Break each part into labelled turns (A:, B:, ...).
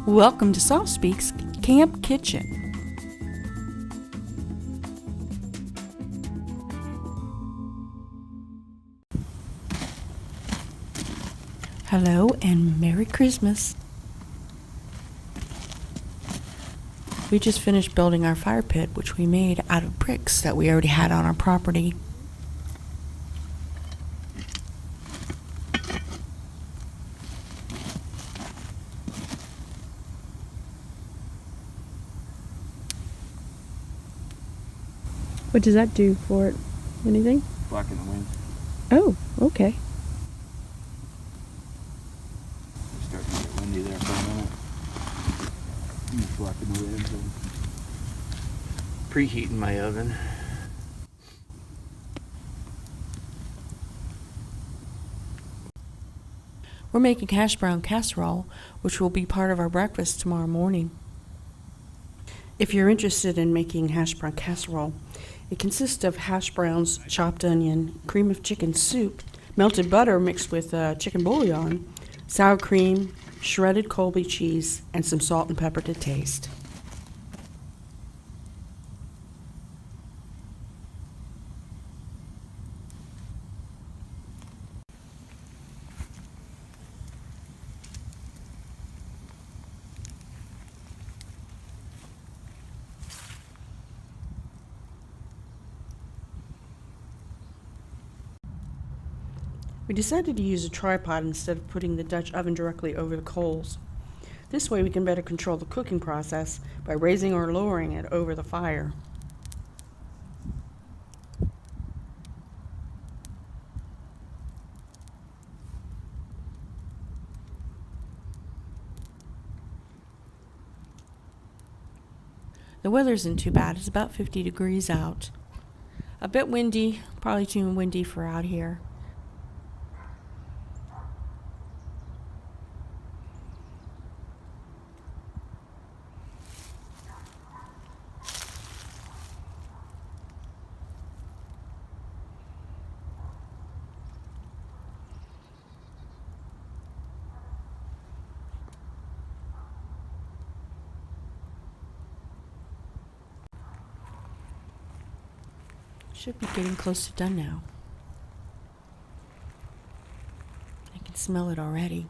A: Welcome to Soft Speak's Camp Kitchen. Hello and Merry Christmas. We just finished building our fire pit, which we made out of bricks that we already had on our property.
B: What does that do for it? Anything?
C: Blacken the wind.
B: Oh, okay.
C: It's starting to get windy there for a minute. I'm just blocking the wind and preheating my oven.
A: We're making Hashbrown Casserole, which will be part of our breakfast tomorrow morning. If you're interested in making Hashbrown Casserole, it consists of hash browns, chopped onion, cream of chicken soup, melted butter mixed with chicken bouillon, sour cream, shredded Colby cheese, and some salt and pepper to taste. We decided to use a tripod instead of putting the Dutch oven directly over the coals. This way we can better control the cooking process by raising or lowering it over the fire. The weather isn't too bad. It's about 50 degrees out. A bit windy, probably too windy for out here. Should be getting close to done now. I can smell it already.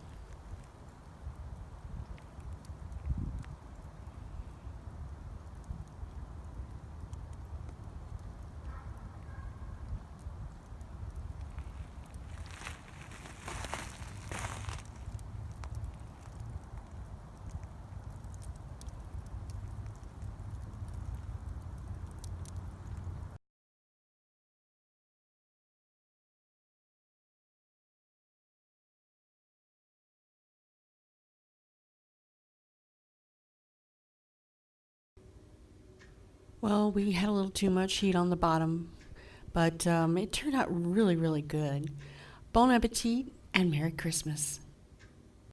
A: Well, we had a little too much heat on the bottom, but it turned out really, really good. Bon appetit and Merry Christmas.